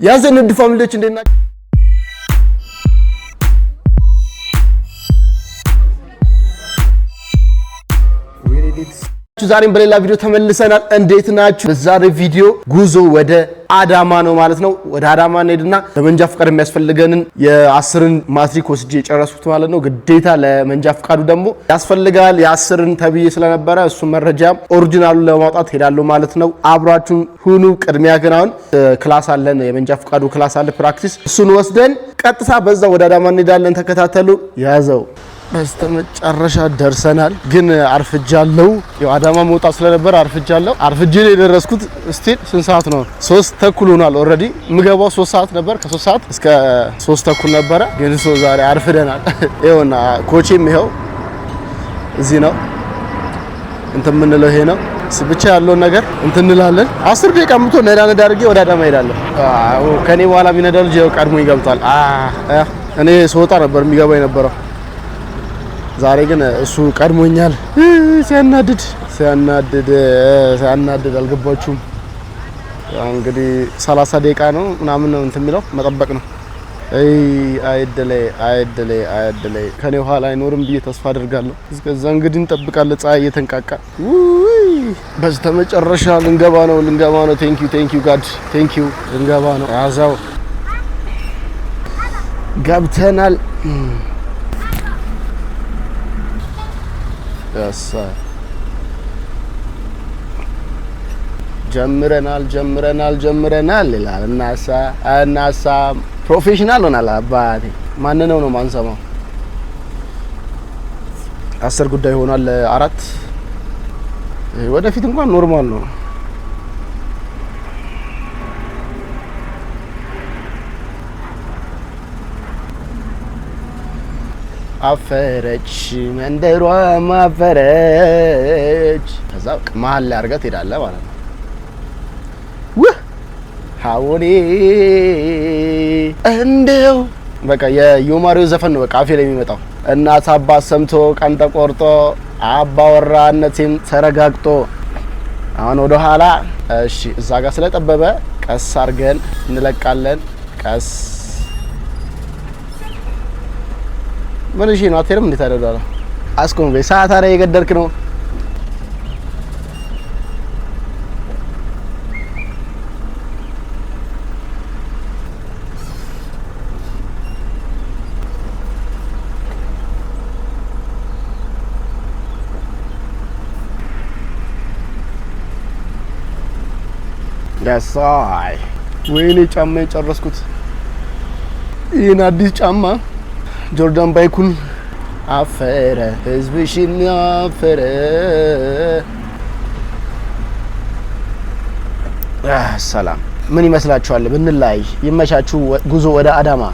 ያዘን ውድ ፋሚሊዎች እንዴት ናችሁ? ዛሬም በሌላ ቪዲዮ ተመልሰናል። እንዴት ናችሁ? በዛሬ ቪዲዮ ጉዞ ወደ አዳማ ነው ማለት ነው። ወደ አዳማ እንሄድና ለመንጃ ፍቃድ የሚያስፈልገንን የ10ን ማትሪክ ወስጄ የጨረስኩት ማለት ነው። ግዴታ ለመንጃ ፍቃዱ ደግሞ ያስፈልጋል የ10ን ተብዬ ስለነበረ እሱ መረጃም ኦሪጂናሉን ለማውጣት ሄዳለሁ ማለት ነው። አብራችሁን ሁኑ። ቅድሚያ ግን አሁን ክላስ አለን፣ የመንጃ ፍቃዱ ክላስ አለ ፕራክቲስ። እሱን ወስደን ቀጥታ በዛ ወደ አዳማ እንሄዳለን። ተከታተሉ። ያዘው በስተመጨረሻ ደርሰናል። ግን አርፍጃለሁ። ያው አዳማ መውጣት ስለነበር አርፍጃለሁ። አርፍጄ ነው የደረስኩት። ስቲል ስንት ሰዓት ነው? 3:30 ሆኗል። ኦሬዲ ምገባው 3 ሰዓት ነበር። ከ3 ሰዓት እስከ 3:30 ነበረ። ግን ዛሬ አርፍደናል። ይኸውና ኮቼም ይኸው እዚህ ነው። እንትን የምንለው ይሄ ነው። ብቻ ያለውን ነገር እንትን እንላለን። 10 ደቂቃ ምቶ ነዳ አድርጌ ወደ አዳማ ሄዳለሁ። ከኔ በኋላ የሚነዳው ልጅ ቀድሞ ይገብታል። እኔ ስወጣ ነበር የሚገባው የነበረው። ዛሬ ግን እሱ ቀድሞኛል። ሲያናድድ አልገባችሁም? እንግዲህ 30 ደቂቃ ነው ምናምን ነው እንትን የሚለው መጠበቅ ነው። አይደለይ ከኔ ኋላ አይኖርም ብዬ ተስፋ አደርጋለሁ። እስከዛ እንግዲህ እንጠብቃለን። ፀሐይ እየተንቃቃ በስተመጨረሻ ልንገባ ነው። ቴንክ ዩ ጋድ ቴንክ ዩ። ልንገባ ነው። አዛው ገብተናል። ጀምረናል ይላል። እናሳ ፕሮፌሽናል ሆናል። አባቴ ማንነው ነው ማንሰማው? 10 ጉዳይ ሆኗል። 4 ወደፊት እንኳን ኖርማል ነው። አፈረች መንደሯ ማፈረች። ከዛ መሀል ላይ አድርገህ ትሄዳለህ ማለት ነው። ሀውኔ እንደው በቃ የዮማሪው ዘፈን ነው በቃ አፌ ላይ የሚመጣው። እናት አባት ሰምቶ ቀን ተቆርጦ አባወራነቴም ተረጋግጦ። አሁን ወደ ኋላ እሺ፣ እዛ ጋር ስለጠበበ ቀስ አድርገን እንለቃለን። ቀስ ምን እሺ ነው አትሄድም? እንዴት አደረጋለ? አስቆም በይ። ሰዓት አረ የገደልክ ነው። ያሳይ ወይኔ ጫማዬን ጨረስኩት። ይሄን አዲስ ጫማ ጆርዳን ባይኩን አፈረ ህዝብሽን አፈረ። ሰላም ምን ይመስላችኋል? ብንላይ ይመቻችሁ። ጉዞ ወደ አዳማ።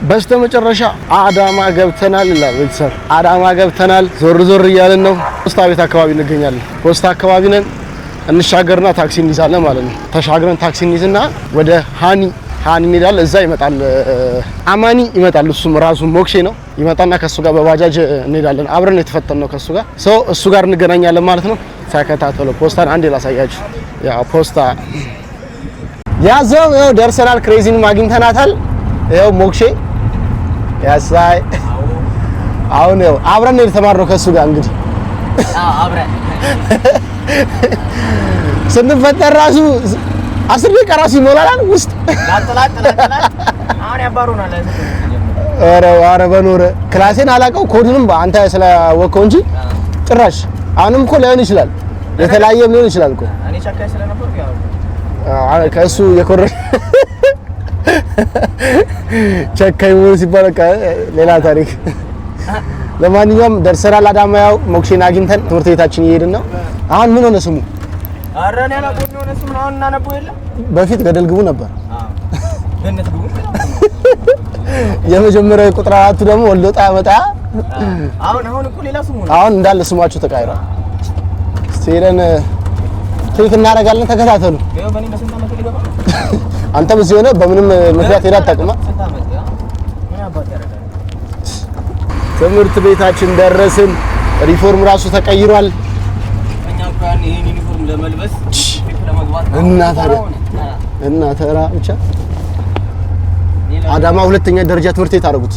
በስተመጨረሻ አዳማ ገብተናል ይላል ቤተሰብ። አዳማ ገብተናል። ዞር እያልን ነው። ፖስታ ቤት አካባቢ እንገኛለን። ፖስታ አካባቢ ነን። እንሻገርና ታክሲ እንይዛለን ማለት ነው። ተሻግረን ታክሲ እንይዝና ወደ ሃኒ እንሄዳለን። እዛ ይመጣል አማኒ ይመጣል። እሱም ራሱ ሞክሼ ነው። ይመጣና ከሱ ጋር በባጃጅ እንሄዳለን። አብረን የተፈተነው ከሱ ጋር እሱ ጋር እንገናኛለን ማለት ነው። ተከታተሉ። ፖስታን አንዴ ላሳያችሁ። ያ ፖስታ ያዘው። ይኸው ደርሰናል። ክሬዚን አግኝተናታል። ይኸው ሞክሼ ያሳይ። አሁን ነው አብረን ነው የተማርነው ከሱ ጋር እንግዲህ አብረን ስንፈጠር ራሱ 10 ደቂቃ ራሱ ይሞላል ውስጥ ላጥላጥ አሁን ያባሩናል። አረ በኖረ ክላሴን አላቀው ኮዱንም አንተ ስለወቀው እንጂ ጭራሽ አሁንም እኮ ሊሆን ይችላል፣ የተለያየም ሊሆን ይችላል እኮ እኔ ቸካይ ስለነበርኩ ያው ከሱ የኮረጀ ቸካይ ሞር ሲባል ሌላ ታሪክ። ለማንኛውም ደርሰናል አዳማ። ያው ሞክሼን አግኝተን ትምህርት ቤታችን እየሄድን ነው። አሁን ምን ሆነ ስሙ? አረኔ ያላቆኝ ሆነ ስሙ። አሁን እናነቡ የለ በፊት ገደል ግቡ ነበር። ገነት ግቡ። የመጀመሪያው ቁጥር 4 ደግሞ ወልዶጣ ያመጣ። አሁን እኮ ሌላ ስሙ ነው። አሁን እንዳለ ስማቸው ተቀይሯል። ሄደን ትሪት እናደርጋለን። ተከታተሉ። አንተ በዚህ ሆነ በምንም ምክንያት ሄዳ አታውቅም። ትምህርት ቤታችን ደረስን። ሪፎርም ራሱ ተቀይሯል። እኛ እንኳን ይሄን ዩኒፎርም ለመልበስ ለመግባት እና ተራ ብቻ አዳማ ሁለተኛ ደረጃ ትምህርት ቤት አደረጉት።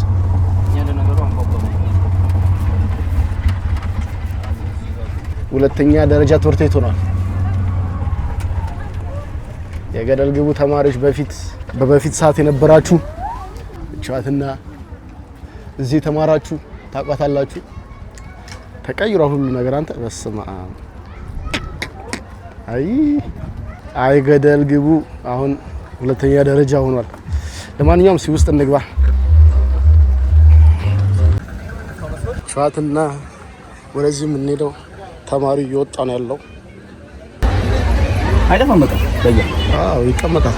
ሁለተኛ ደረጃ ትምህርት ቤት ሆኗል። የገደል ግቡ ተማሪዎች በፊት ሰዓት የነበራችሁ ቻትና እዚህ ተማራችሁ ታቋታላችሁ። ተቀይሯል ሁሉ ነገር። አንተ በስመ አብ አይ ገደል ግቡ አሁን ሁለተኛ ደረጃ ሆኗል። ለማንኛውም እዚህ ውስጥ እንግባ። ቻትና ወደዚህ የምንሄደው ተማሪ እየወጣ ነው ያለው። አይደለም በቃ በያ ይቀመጣል።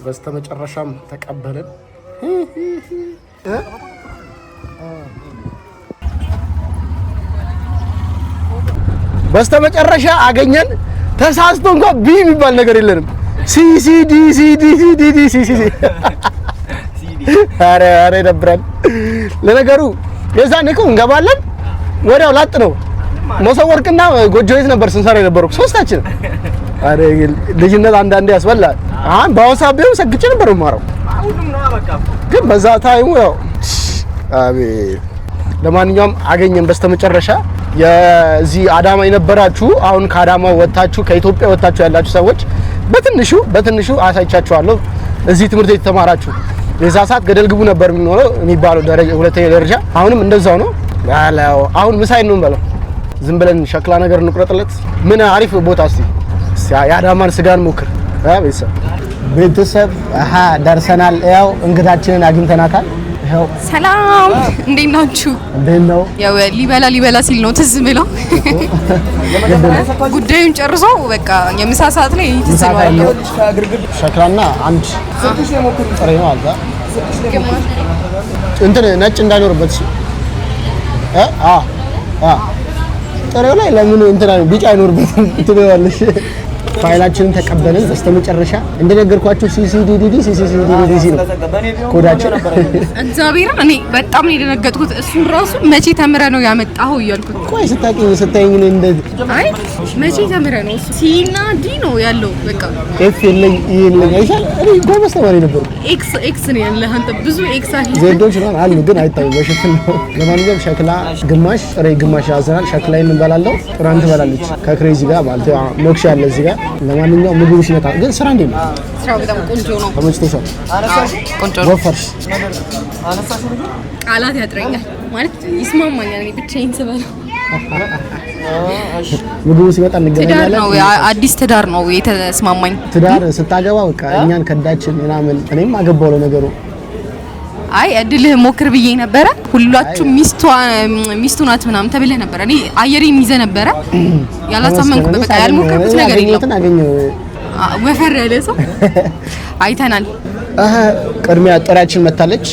በስተመጨረሻም ተቀበለን። በስተመጨረሻ አገኘን። ተሳስቶ እንኳን ቢ የሚባል ነገር የለንም። ሲሲዲ አረ ይደብራል። ለነገሩ የዛኔ እኮ እንገባለን ወዲያው ላጥ ነው። መሶብ ወርቅና ጎጆ ቤት ነበር ስንሰራ የነበረው ሶስታችን። አረ ልጅነት አንዳንዴ ያስበላል። አሁን በዋትስአፕ ቢሆን ሰግጬ ነበር የማረው። ሁሉም ነው በቃ ግን በዛ ታይሙ ያው አቤት። ለማንኛውም አገኘን በስተመጨረሻ። የዚህ አዳማ የነበራችሁ አሁን ከአዳማ ወጣችሁ ከኢትዮጵያ ወጣችሁ ያላችሁ ሰዎች በትንሹ አሳይቻችኋለሁ። እዚህ ትምህርት ቤት ተማራችሁ የዛ ሰዓት ገደል ግቡ ነበር የሚባለው ሁለተኛ ደረጃ። አሁንም እንደዛው ነው ያለው። አሁን ምሳይ ነው እንበለው። ዝም ብለን ሸክላ ነገር እንቁረጥለት። ምን አሪፍ ቦታ እስቲ የአዳማን ስጋን ሞክር። ቤተሰብ ደርሰናል። ያው እንግዳችንን አግኝተናታል። ያው ሰላም እንዴት ናችሁ? እንዴት ነው? ያው ሊበላ ሲል ነው ትዝ ብለው ጉዳዩን ጨርሶ በቃ የምሳ ሰዓት ላይ ተሰዋለው። ሸክላና አንድ ጥሬ ነው አልባ እንትን ነጭ እንዳይኖርበት ጥሬው ላይ ለምን እንትና ቢጫ አይኖርበትም ትበያለሽ። ፋይላችንን ተቀበልን በስተመጨረሻ። እንደነገርኳችሁ ሲሲዲዲ ነው ኮዳችን። እግዚአብሔርን እኔ በጣም ነው የደነገጥኩት። እሱን ራሱ መቼ ተምረ ነው ያመጣኸው እያልኩት። ቆይ ስታይኝ እንደዚህ አይ መቼ ተምረ ነው እሱ ሲና ዲ ነው ያለው። በቃ ኤፍ የለኝ አይሻል። እኔ ጎበዝ ተማሪ ነበርኩ። ኤክስ ነው ያለ አንተ ብዙ ኤክስ አለ ዜዶች ነው አሉ ግን አይታዩ በሽፍን ነው። ለማንኛውም ሸክላ ግማሽ ጥሬ ግማሽ ያዘናል። ሸክላይን እንበላለን። ጥራን ትበላለች ከክሬዚ ጋር ማለት ነው። ሞክሽ ያለ እዚህ ጋር። ለማንኛውም ምግቡ ሲመጣ ግን ስራ እንዴት ነው? ስራው በጣም ቆንጆ ነው። ተመችቶሻል? ቆንጆ ነው። ወፈርሽ? ቃላት ያጥረኛል ማለት ይስማማኛል። እኔ ብቻዬን ስበላ ምግቡ ሲመጣ እንገናኛለን። ትዳር ነው አዲስ ትዳር ነው የተስማማኝ። ትዳር ስታገባ በቃ እኛን ከዳችን ምናምን። እኔም አገባው ለነገሩ። አይ እድልህ ሞክር ብዬ ነበረ። ሁላችሁ ሚስቱ ናት ምናምን ተብለህ ነበር። እኔ አየሬም ይዘህ ነበረ። ያላሳመንኩት በቃ ያልሞከርኩት ነገር የለም። ወፈር ያለ ሰው አይተናል። ቅድሚያ ጥሬያችን መታለች።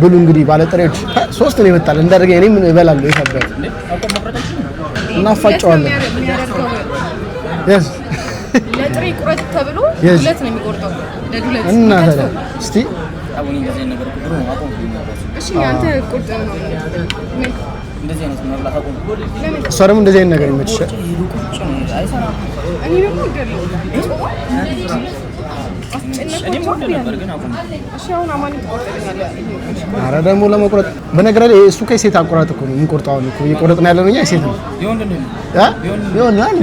ብሉ እንግዲህ ባለ ጥሬዎች ሶስት ነው ይመጣል። እንዳደረገ እኔም እበላለሁ። ይፈበል እናፋጨዋለን። yes ለጥሬ ቁረጥ ተብሎ ሁለት ነው የሚቆርጠው። ለዱለት እና ታዲያ እስቲ አሁን እንደዚህ ነገር ቁጥሩ ነው አቆም እሺ አንተ ቁርጥ ነው እንደዚህ አይነት መብላት አቆም። እሷ ደግሞ እንደዚህ አይነት ነገር ይመችሻል። እኔ ደግሞ ገለው ኧረ ደግሞ ለመቁረጥ በነገር ላይ እሱ ከሴት አቆራጥ እኮ ነው የሚቆርጠው። አሁን እኮ እየቆረጥን ያለው ነው። ሴት ነው ይሆናል።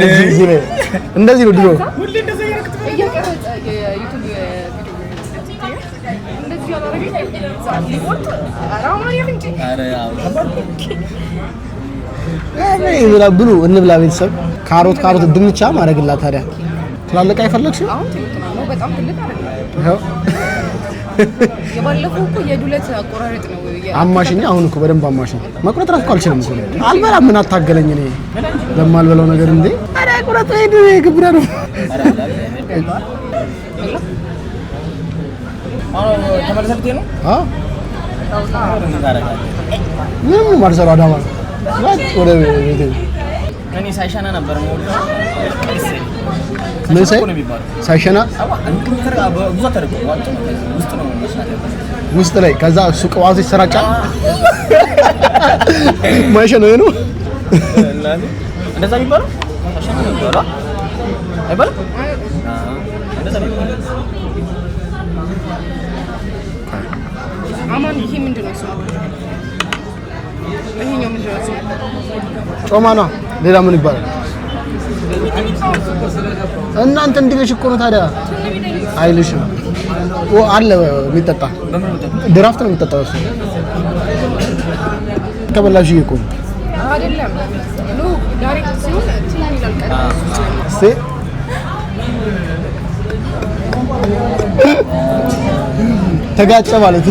እንደዚህ ነው ድሮ ብሉ እንብላ ቤተሰብ። ካሮት ድንቻ ማድረግላት ታዲያ ትላልቅ አይፈለግሽም? የባለፈው እኮ የዱለት አቆራረጥ ነው አማሽኝ አሁን እኮ በደንብ አማሽኝ መቁረጥ ራሱ አልችልም እኮ አልበላም ምን አታገለኝ እኔ ለማልበላው ነገር እንዴ አረ ቁረጥ ሄድ ግብራ ነው ተመለሰልኩ ነው ምንም ማርሰራ አዳማ ወደ ቤቴ እኔ ሳይሻና ነበር ነው ምን ሳይሻና ውስጥ ላይ ከዛ ሱቅ ዋዝ ይሰራጫል ማይሻና ነው እንደዛ የሚባለው ሳይሻና ነበር አይባልም እንደዛ የሚባለው አማን ይሄ ምንድነው እሱ ይሄኛው ምንድነው እሱ ጮማ ነው ሌላ ምን ይባላል እናንተ እንድልሽ እኮ ነው ታዲያ አይልሽም አለ የሚጠጣ ድራፍት ነው የሚጠጣው እሱ ተበላሽ እኮ አይደለም ሎ ዳይሬክት ሲሆን ትላን ይላል ቀርቶ ተጋጨ ማለት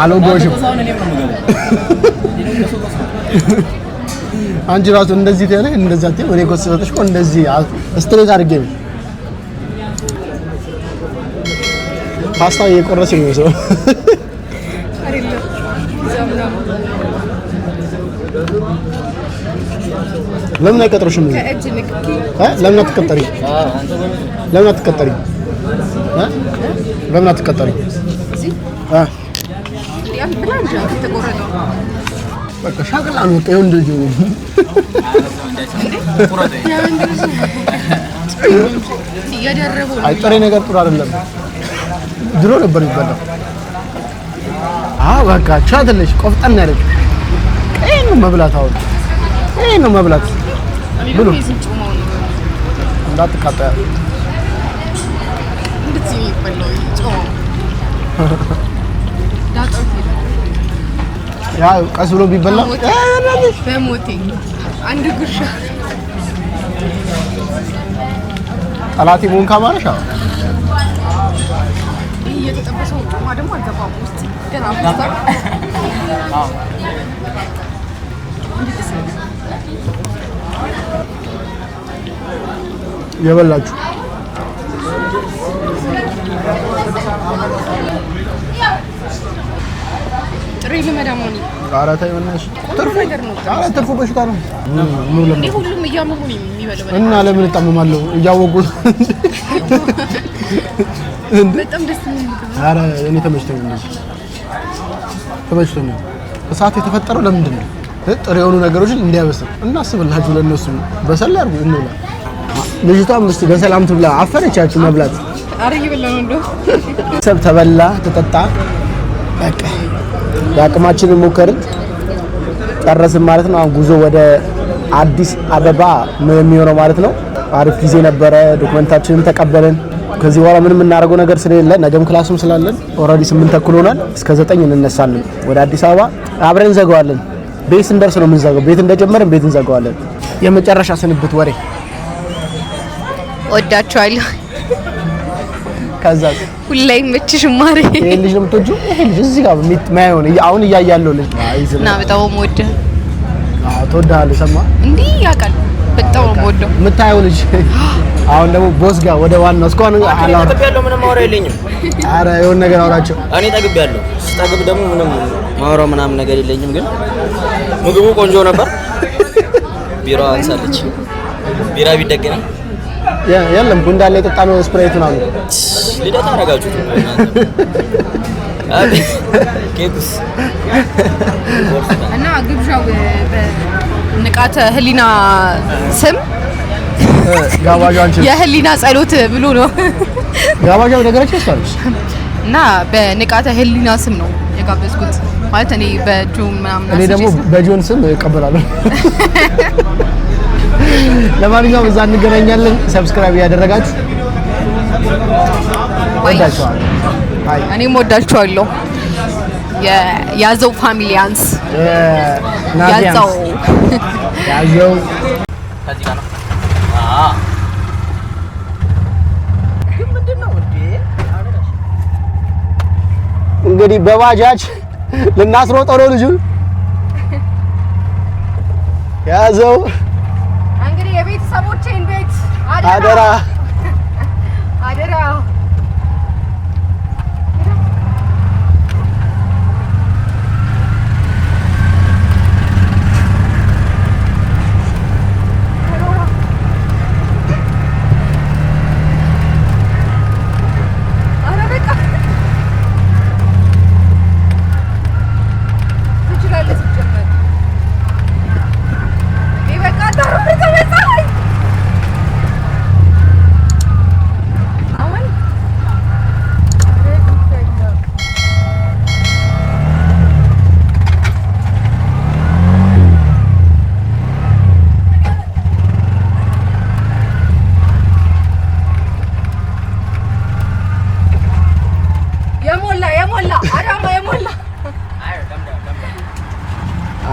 አልወጎሽም አንቺ ራሱ እንደዚህ ተያለ እንደዛ ተይ ወሬ ኮስበተሽ እኮ እንደዚህ ስትሬት አድርጌ ነው ፓስታ እየቆረሰ ነው ሰው ለምን አይቀጥሩሽም ከእጅ ንክኪ ለምን አትቀጠሪ ለምን አትቀጠሪ ለምን አትቀጠሪ ያን ብላንጃ ተቆረጠው በቃ ሻቅላ ነው ቀየው እንደዚህ ነው ያደረበው አይጠሬ ነገር ጥሩ አይደለም ድሮ ነበር ይበላል በቃ ቻትልሽ ቆፍጠን ያለች ቀይ ነው መብላት አሁን ቀይ ነው መብላት ብሉ እንዳትቃጣ እንደዚህ ይበላል ጾም ዳጣው ያ ቀስ ብሎ ቢበላ በሞቴ አንድ ጉርሻ ጠላቴ ሞን ካማረሻ እየተጠበሰው ጮማ ደግሞ አልገባም ውስጥ ገና አፍታ የበላችሁ ጥሬ ለመዳሞኒ አራታይ ወናሽ ትርፉ ነገር ነው ትርፉ በሽታ ነው እንዴ ሁሉም እያመሙ ነው የሚበለው እና ለምን ተጠመማለሁ እያወቁት በጣም ደስ የሚል አረ እኔ ተመችቶኛል እሳት የተፈጠረው ለምንድን ነው ጥሬ የሆኑ ነገሮችን እንዲያበስል እናስብላችሁ ለነሱ በሰል ያርጉ እንውላ ልጅቷም እስቲ በሰላም ትብላ አፈረቻችሁ መብላት አረግ ይበላው እንደው ሰብ ተበላ ተጠጣ በቃ ያቅማችንን ሞከርን ጨረስን ማለት ነው አሁን ጉዞ ወደ አዲስ አበባ የሚሆነው ማለት ነው አሪፍ ጊዜ ነበረ ዶክመንታችንን ተቀበልን ከዚህ በኋላ ምንም እናደርገው ነገር ስለሌለ ነገም ክላስም ስላለን ኦሬዲ 8 ተኩል ሆናል እስከ 9 እንነሳለን ወደ አዲስ አበባ አብረን እንዘጋዋለን ቤት እንደርስ ነው የምንዘጋው ቤት እንደጀመረን ቤት እንዘጋዋለን የመጨረሻ ስንብት ወሬ ወዳችኋለሁ ከዛስ ሁሌም ምችሽ ማሪ ይሄ ልጅ ነው የምትወጂው ይሄ ልጅ እዚህ ጋር ማይሆን አሁን እያያለው ልጅ እና በጣም ወደ ተወዳለህ ሰማ እንዴ ያቃል በጣም ወደ የምታየው ልጅ አሁን ደግሞ ቦስ ጋር ወደ ዋናው እስካሁን አላወራ ጠግቤያለሁ ምንም ማውራ የለኝም አረ የሆነ ነገር አውራቸው እኔ ጠግቤያለሁ ስጠግብ ደግሞ ምንም ማውራው ምናምን ነገር የለኝም ግን ምግቡ ቆንጆ ነበር ቢራ አንሳለች ቢራ ቢደገኝ የለም ቡንዳ ላይ የጠጣነው ስፕራይት ነው ልደታ አረጋችሁ ኬክስ እና ግብዣው በንቃተ ህሊና ስም ጋባዣን የህሊና ጸሎት ብሎ ነው ጋባዣው ነገራችን ያስፈልሽ እና በንቃተ ህሊና ስም ነው የጋበዝኩት ማለት እኔ በጆን ምናምን እኔ ደግሞ በጆን ስም እቀበላለሁ ለማንኛውም እዛ እንገናኛለን ሰብስክራይብ ያደረጋችሁ ወዳችኋለሁ እኔም ወዳችኋለሁ የያዘው ፋሚሊያንስ ያዘው ከዚህ ጋር ነው እንግዲህ በባጃጅ ልናስሮጠው ነው ልጁ ያዘው እንግዲህ የቤተሰቦቼን ቤት አደራ አደራ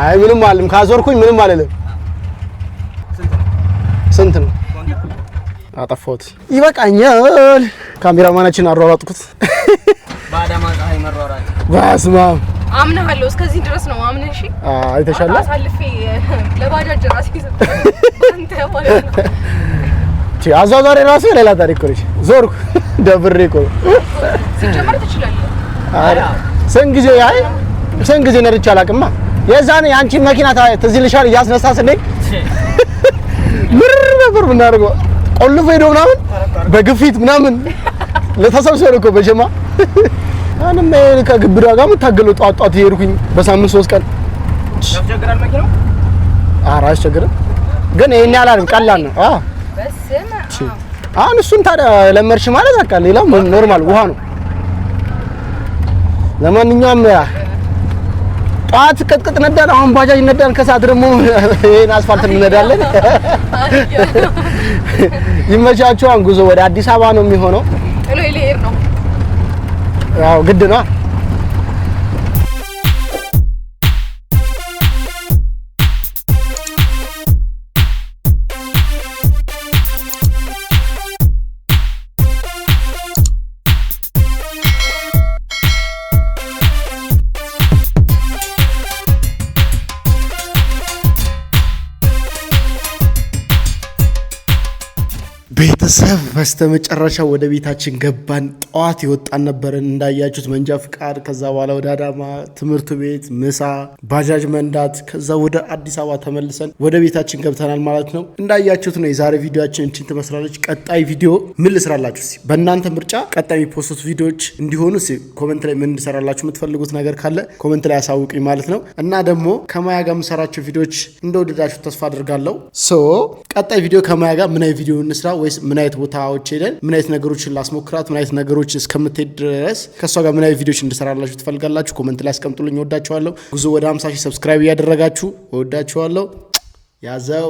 አይ ምንም አልልም ካዞርኩኝ ምንም አልልም ስንት ነው አጠፋሁት ይበቃኛል ካሜራማናችን አሯሯጥኩት ባዳማ ፀሐይ መሯሯጥ ባስማ አምናለሁ እስከዚህ ድረስ ነው አምነህ እሺ አይተሻለ አሳልፌ ለባጃጅ ራሴ አንተ ማለት ነው አዟዟሪ ራሱ ሌላ ታሪክ ነው ዞርኩ ደብሬ እኮ ሲጀመር ትችላለህ አረ ሰንጊዜ አይ ሰንጊዜ ነርቻ አላቅማ የዛኔ አንቺ መኪና ተዝልሻል እያስነሳስልኝ ምር ነበር ምናርገው ቆልፎ ሄዶ ምናምን በግፊት ምናምን ለተሰብሰበ እኮ በጀማ አንም ከግብዳ ጋር መታገለው ጧጧት ይሄድኩኝ በሳምንት 3 ቀን ያስቸግራል መኪናው አራ ያስቸግራል ግን ይሄን ያላል ቀላል ነው በስመ አሁን እሱን ታዲያ ለመርሽ ማለት በቃ ሌላው ኖርማል ውሃ ነው ለማንኛውም ጧት ቅጥቅጥ ነዳን አሁን ባጃጅ ነዳን ከሰዓት ደግሞ ይሄን አስፋልት እንነዳለን ይመቻችሁ አሁን ጉዞ ወደ አዲስ አበባ ነው የሚሆነው ጥሎ ይሄድ ነው ያው ግድ ነው ቤተሰብ በስተመጨረሻ ወደ ቤታችን ገባን። ጠዋት የወጣን ነበርን እንዳያችሁት መንጃ ፍቃድ፣ ከዛ በኋላ ወደ አዳማ ትምህርት ቤት፣ ምሳ፣ ባጃጅ መንዳት፣ ከዛ ወደ አዲስ አበባ ተመልሰን ወደ ቤታችን ገብተናል ማለት ነው። እንዳያችሁት ነው የዛሬ ቪዲዮአችን እንችን ትመስላለች። ቀጣይ ቪዲዮ ምን ልስራላችሁ? እስኪ በእናንተ ምርጫ ቀጣይ የሚፖስቱት ቪዲዮዎች እንዲሆኑ እስኪ ኮሜንት ላይ ምን እንድሰራላችሁ የምትፈልጉት ነገር ካለ ኮሜንት ላይ አሳውቁኝ ማለት ነው። እና ደግሞ ከማያ ጋር የምሰራቸው ቪዲዮዎች እንደወደዳችሁ ተስፋ አድርጋለሁ። ቀጣይ ቪዲዮ ከማያ ጋር ምን አይነት ቪዲዮ እንስራ ወይስ ምን አይነት ቦታዎች ሄደን ምን አይነት ነገሮችን ላስሞክራት ምን አይነት ነገሮች እስከምትሄድ ድረስ ከሷ ጋር ምን አይነት ቪዲዮዎች እንድሰራላችሁ ትፈልጋላችሁ? ኮሜንት ላይ አስቀምጡልኝ። ወዳችኋለሁ። ጉዞ ወደ 50,000 ሰብስክራይብ እያደረጋችሁ ወዳችኋለሁ። ያዘው